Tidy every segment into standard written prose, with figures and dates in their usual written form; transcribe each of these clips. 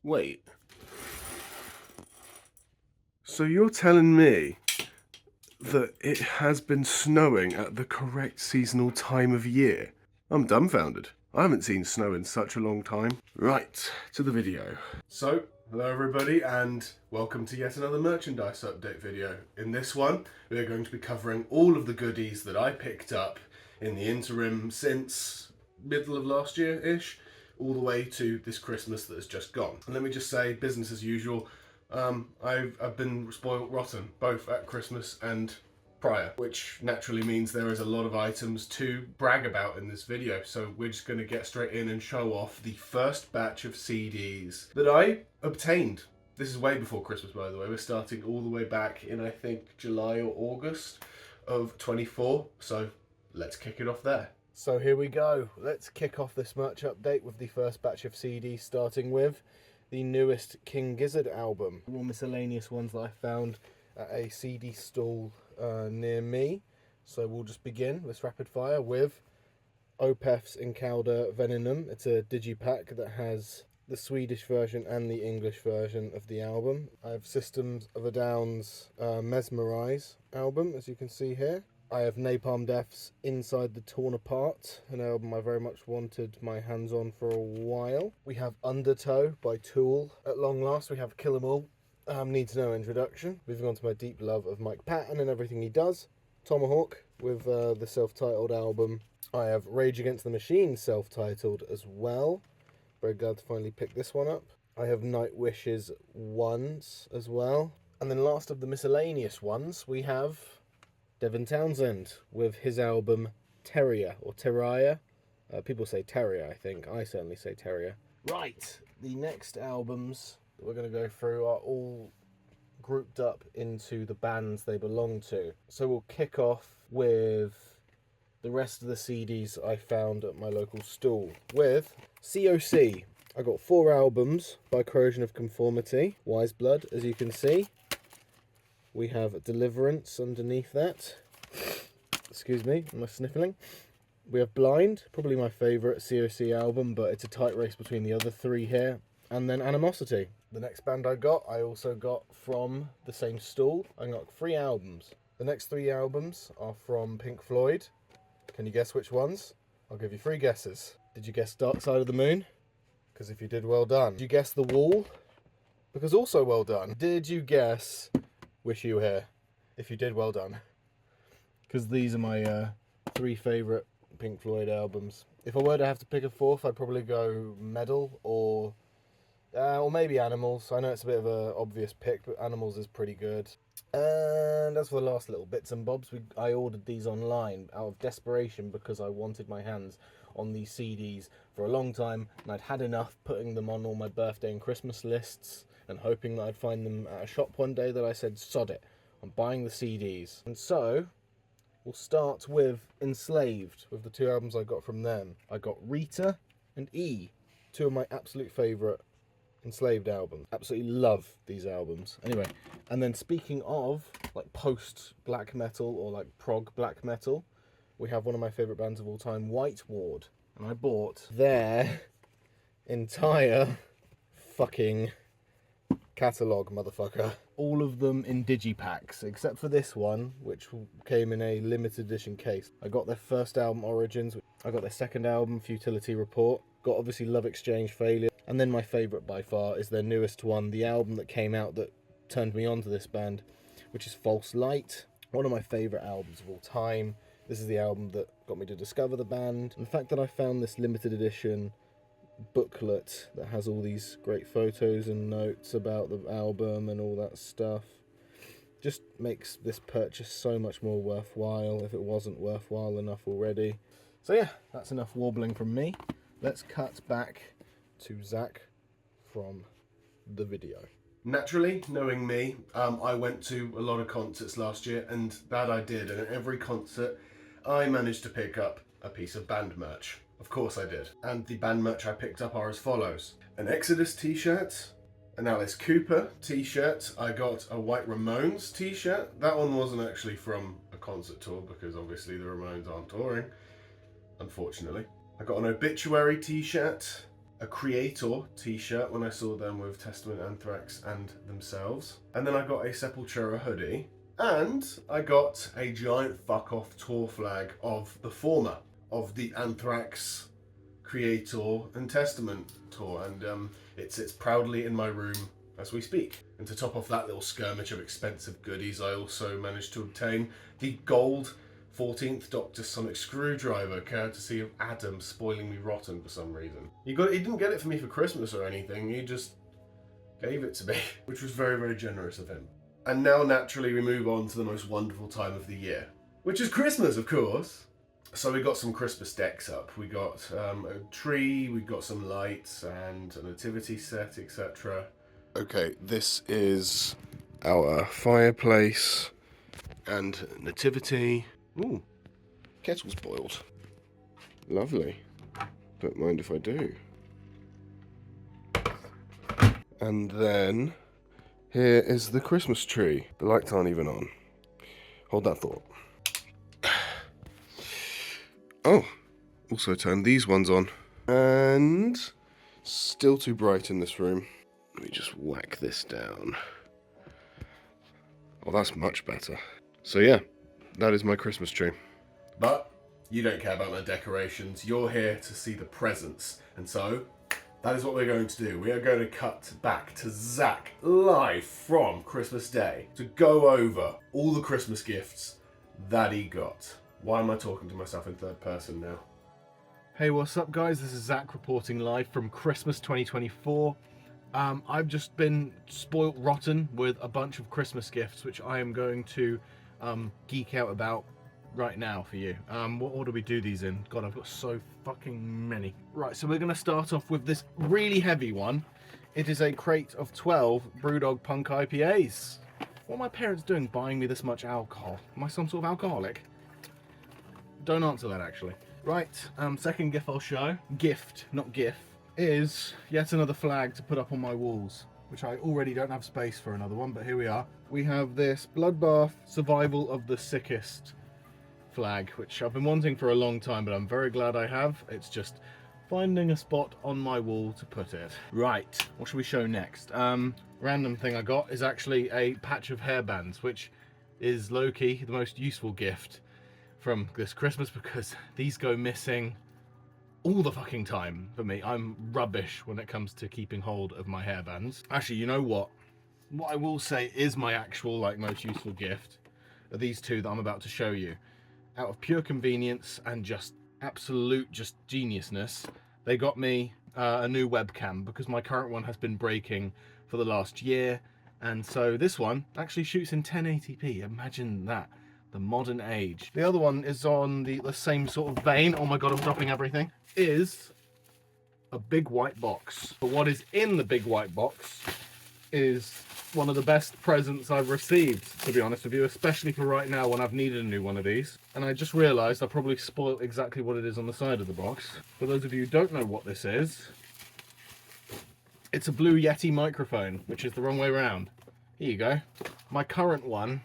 Wait, so you're telling me that it has been snowing at the correct seasonal time of year? I'm dumbfounded. I haven't seen snow in such a long time. Right, to the video. So, hello everybody and welcome to yet another merchandise update video. In this one, we are going to be covering all of the goodies that I picked up in the interim since middle of last year-ish, all the way to this Christmas that has just gone. And let me just say, business as usual, I've been spoiled rotten, both at Christmas and prior, which naturally means there is a lot of items to brag about in this video. So we're just going to get straight in and show off the first batch of CDs that I obtained. This is way before Christmas, by the way. We're starting all the way back in, I think, July or August of 24. So let's kick it off there. So here we go. Let's kick off this merch update with the first batch of CDs, starting with the newest King Gizzard album. More miscellaneous ones that I found at a CD stall near me. So we'll just begin this rapid fire with Opeth's Encauda Venenum. It's a digipack that has the Swedish version and the English version of the album. I have Systems of a Down's Mesmerize album, as you can see here. I have Napalm Death's Inside the Torn Apart, an album I very much wanted my hands on for a while. We have Undertow by Tool. At long last, we have Kill 'Em All. Needs no introduction. Moving on to my deep love of Mike Patton and everything he does. Tomahawk with the self-titled album. I have Rage Against the Machine self-titled as well. Very glad to finally pick this one up. I have Nightwish's Ones as well. And then last of the miscellaneous ones, we have Devin Townsend with his album Terrier, or Terrier. People say Terrier, I think. I certainly say Terrier. Right, the next albums that we're going to go through are all grouped up into the bands they belong to. So we'll kick off with the rest of the CDs I found at my local stall with COC. I got 4 albums by Corrosion of Conformity. Wise Blood, as you can see. We have Deliverance underneath that. Excuse me, am I sniffling? We have Blind, probably my favourite COC album, but it's a tight race between the other 3 here. And then Animosity. The next band I also got from the same stall. I got 3 albums. The next 3 albums are from Pink Floyd. Can you guess which ones? I'll give you 3 guesses. Did you guess Dark Side of the Moon? Because if you did, well done. Did you guess The Wall? Because also well done. Did you guess Wish You Were Here? If you did, well done. Because these are my 3 favourite Pink Floyd albums. If I were to have to pick a 4th, I'd probably go Meddle or maybe Animals. I know it's a bit of an obvious pick, but Animals is pretty good. And as for the last little bits and bobs, I ordered these online out of desperation because I wanted my hands on these CDs for a long time, and I'd had enough putting them on all my birthday and Christmas lists and hoping that I'd find them at a shop one day that I said, sod it, I'm buying the CDs. And so we'll start with Enslaved, with the 2 albums I got from them. I got Rita and E, 2 of my absolute favourite Enslaved albums. Absolutely love these albums. Anyway, and then speaking of like post black metal or like prog black metal, we have one of my favourite bands of all time, White Ward. And I bought their entire fucking catalogue, motherfucker. All of them in digipacks, except for this one, which came in a limited edition case. I got their first album, Origins. I got their second album, Futility Report. Got obviously Love Exchange, Failure. And then my favourite by far is their newest one, the album that came out that turned me on to this band, which is False Light. One of my favourite albums of all time. This is the album that got me to discover the band. And the fact that I found this limited edition booklet that has all these great photos and notes about the album and all that stuff just makes this purchase so much more worthwhile if it wasn't worthwhile enough already. So yeah, that's enough warbling from me. Let's cut back to Zach from the video. Naturally, knowing me, I went to a lot of concerts last year, and that I did, and at every concert I managed to pick up a piece of band merch. Of course I did. And the band merch I picked up are as follows. An Exodus t-shirt, an Alice Cooper t-shirt, I got a White Ramones t-shirt. That one wasn't actually from a concert tour because obviously the Ramones aren't touring, unfortunately. I got an Obituary t-shirt, a Creator t-shirt when I saw them with Testament, Anthrax and themselves. And then I got a Sepultura hoodie. And I got a giant fuck off tour flag of the former, of the Anthrax, Creator and Testament tour. And it sits proudly in my room as we speak. And to top off that little skirmish of expensive goodies, I also managed to obtain the gold 14th Doctor Sonic Screwdriver, courtesy of Adam, spoiling me rotten for some reason. He didn't get it for me for Christmas or anything, he just gave it to me, which was very, very generous of him. And now, naturally, we move on to the most wonderful time of the year, which is Christmas, of course. So we got some Christmas decks up. We got a tree, we got some lights and a nativity set, etc. Okay, this is our fireplace and nativity. Ooh, kettle's boiled. Lovely. Don't mind if I do. And then here is the Christmas tree. The lights aren't even on. Hold that thought. Oh, also turned these ones on. And still too bright in this room. Let me just whack this down. Oh, that's much better. So yeah, that is my Christmas tree. But you don't care about my decorations. You're here to see the presents. And so that is what we're going to do. We are going to cut back to Zach live from Christmas Day to go over all the Christmas gifts that he got. Why am I talking to myself in third person now? Hey, what's up, guys? This is Zach reporting live from Christmas 2024. I've just been spoilt rotten with a bunch of Christmas gifts, which I am going to geek out about right now for you. What order do we do these in? God, I've got so fucking many. Right, so we're going to start off with this really heavy one. It is a crate of 12 Brewdog Punk IPAs. What are my parents doing buying me this much alcohol? Am I some sort of alcoholic? Don't answer that, actually. Right, second gift I'll show. Gift, not gif. Is yet another flag to put up on my walls, which I already don't have space for another one, but here we are. We have this Bloodbath Survival of the Sickest flag, which I've been wanting for a long time, but I'm very glad I have. It's just finding a spot on my wall to put it. Right, what should we show next? Random thing I got is actually a patch of hairbands, which is low-key the most useful gift from this Christmas, because these go missing all the fucking time for me. I'm rubbish when it comes to keeping hold of my hairbands. Actually, you know what? What I will say is my actual most useful gift are these two that I'm about to show you. Out of pure convenience and just absolute geniusness, they got me a new webcam because my current one has been breaking for the last year, and so this one actually shoots in 1080p. Imagine that. The modern age. The other one is on the same sort of vein. Oh my god, I'm dropping everything. Is a big white box. But what is in the big white box is one of the best presents I've received, to be honest with you, especially for right now when I've needed a new one of these. And I just realised I probably spoiled exactly what it is on the side of the box. For those of you who don't know what this is, it's a Blue Yeti microphone, which is the wrong way around. Here you go. My current one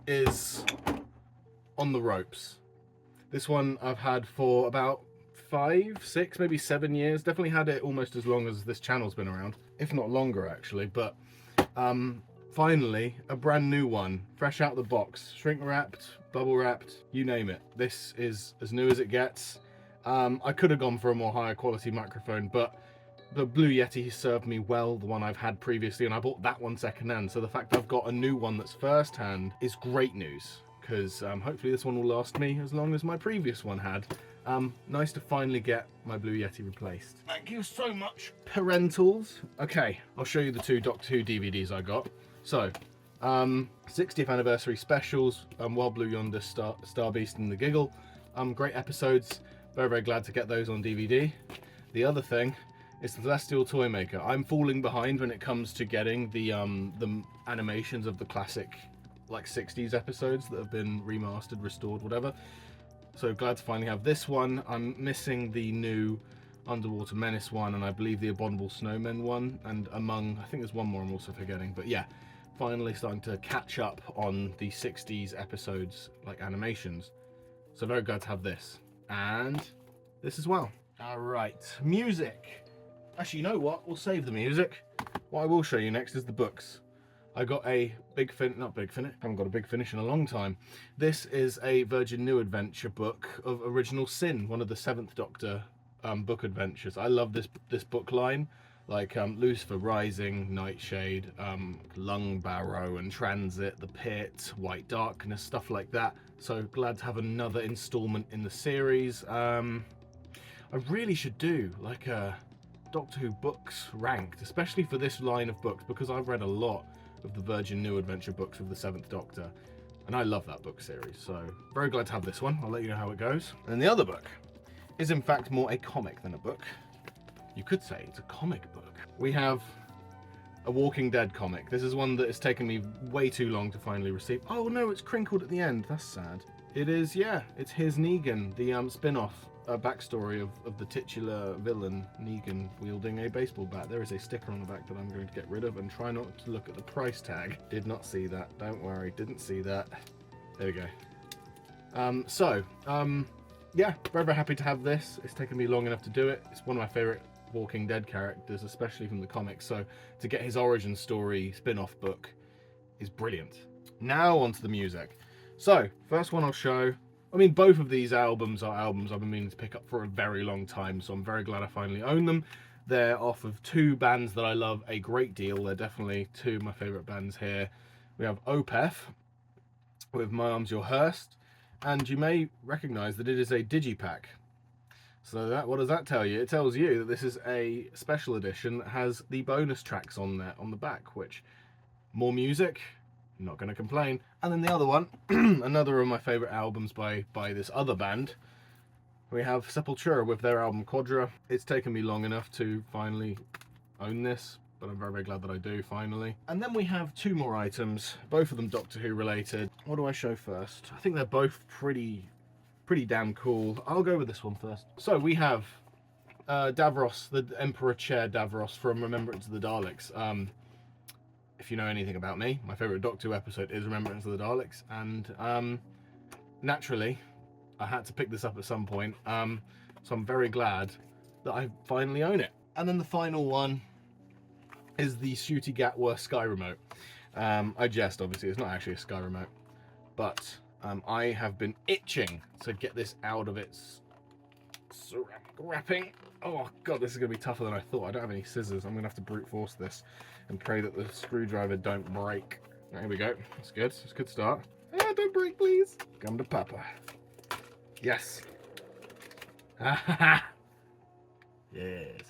is on the ropes. This one I've had for about 5, 6, maybe 7 years. Definitely had it almost as long as this channel's been around, if not longer actually. But finally a brand new one, fresh out the box, shrink wrapped, bubble wrapped, you name it. This is as new as it gets. I could have gone for a more higher quality microphone, but the Blue Yeti served me well, the one I've had previously, and I bought that one secondhand. So the fact I've got a new one that's first hand is great news, because hopefully this one will last me as long as my previous one had. Nice to finally get my Blue Yeti replaced. Thank you so much, parentals. Okay, I'll show you the two Doctor Who DVDs I got. So, 60th anniversary specials, Wild Blue Yonder, Star Beast and the Giggle. Great episodes. Very, very glad to get those on DVD. The other thing is the Celestial Toymaker. I'm falling behind when it comes to getting the animations of the classic 60s episodes that have been remastered, restored, whatever. So glad to finally have this one. I'm missing the new Underwater Menace one, and I believe the Abominable Snowmen one, and I think there's one more I'm also forgetting, but yeah, finally starting to catch up on the 60s episodes animations. So very glad to have this, and this as well. All right, music. Actually, you know what? We'll save the music. What I will show you next is the books. I got a not Big Finish, I haven't got a Big Finish in a long time. This is a Virgin New Adventure book of Original Sin, one of the 7th Doctor book adventures. I love this book line, like Lucifer Rising, Nightshade, Lung Barrow and Transit, The Pit, White Darkness, stuff like that. So glad to have another installment in the series. I really should do like a Doctor Who books ranked, especially for this line of books, because I've read a lot of the Virgin New Adventure books of the 7th Doctor, and I love that book series, so very glad to have this one. I'll let you know how it goes. And the other book is in fact more a comic than a book. You could say it's a comic book. We have a Walking Dead comic. This is one that has taken me way too long to finally receive. Oh no, it's crinkled at the end. That's sad. It is, yeah, it's His Negan, the spin-off backstory of the titular villain Negan wielding a baseball bat. There is a sticker on the back that I'm going to get rid of, and try not to look at the price tag. Did not see that. Don't worry, didn't see that. There we go. Yeah, very, very happy to have this. It's taken me long enough to do it. It's one of my favorite Walking Dead characters, especially from the comics. So to get his origin story spin-off book is brilliant. Now onto the music. So first one I'll show. I mean, both of these albums are albums I've been meaning to pick up for a very long time, so I'm very glad I finally own them. They're off of 2 bands that I love a great deal. They're definitely 2 of my favourite bands here. We have Opeth with My Arms Your Hearst, and you may recognise that it is a digipack. So what does that tell you? It tells you that this is a special edition that has the bonus tracks on there on the back, which, more music, not going to complain. And then the other one, another of my favourite albums by this other band, we have Sepultura with their album Quadra. It's taken me long enough to finally own this, but I'm very, very glad that I do finally. And then we have 2 more items, both of them Doctor Who related. What do I show first? I think they're both pretty damn cool. I'll go with this one first. So we have Davros, the Emperor Chair Davros from Remembrance of the Daleks. If you know anything about me, my favourite Doctor Who episode is Remembrance of the Daleks, and naturally, I had to pick this up at some point, so I'm very glad that I finally own it. And then the final one is the Ncuti Gatwa Sky Remote. I jest, obviously, it's not actually a Sky Remote, but I have been itching to get this out of its ceramic wrapping. Oh god, this is going to be tougher than I thought. I don't have any scissors. I'm going to have to brute force this and pray that the screwdriver don't break. There we go. That's good. It's a good start. Yeah, don't break, please. Come to Papa. Yes. Yes.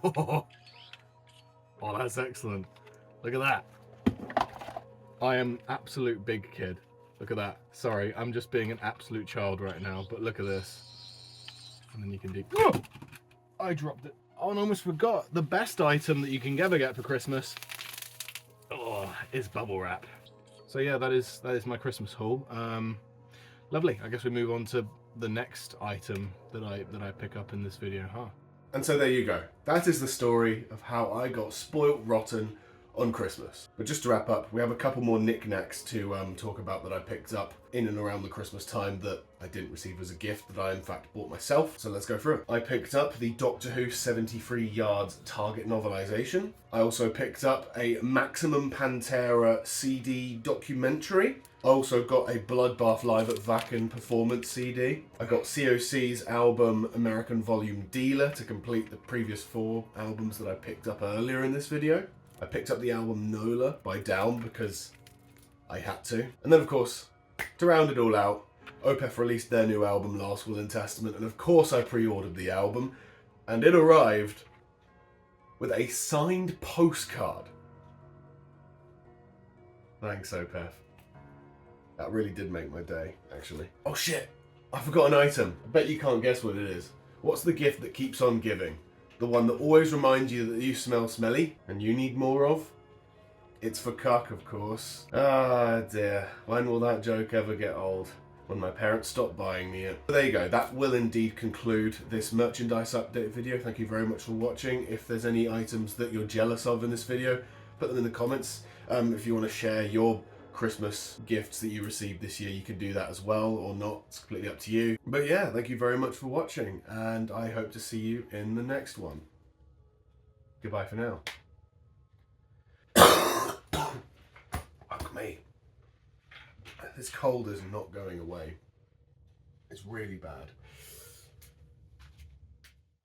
Oh, that's excellent. Look at that. I am absolute big kid. Look at that. Sorry, I'm just being an absolute child right now, but look at this. And then you can do... Oh! I dropped it. Oh, and I almost forgot. The best item that you can ever get for Christmas is bubble wrap. So yeah, that is my Christmas haul. Lovely. I guess we move on to the next item that I pick up in this video, huh? And so there you go. That is the story of how I got spoilt rotten on Christmas. But just to wrap up, we have a couple more knickknacks to talk about that I picked up in and around the Christmas time that I didn't receive as a gift, that I in fact bought myself. So let's go through it. I picked up the Doctor Who 73 Yards Target novelisation. I also picked up a Maximum Pantera CD documentary. I also got a Bloodbath Live at Wacken performance CD. I got COC's album American Volume Dealer to complete the previous 4 albums that I picked up earlier in this video. I picked up the album Nola by Down because I had to. And then of course, to round it all out, Opeth released their new album Last Will and Testament, and of course I pre-ordered the album, and it arrived with a signed postcard. Thanks, Opeth. That really did make my day, actually. Oh shit, I forgot an item. I bet you can't guess what it is. What's the gift that keeps on giving? The one that always reminds you that you smell smelly and you need more of? It's for cuck, of course. Ah dear, when will that joke ever get old? When my parents stop buying me it. But there you go, that will indeed conclude this merchandise update video. Thank you very much for watching. If there's any items that you're jealous of in this video, put them in the comments. If you want to share your Christmas gifts that you received this year. You can do that as well or not. It's completely up to you. But yeah, thank you very much for watching, and I hope to see you in the next one. Goodbye for now. Fuck me. This cold is not going away. It's really bad.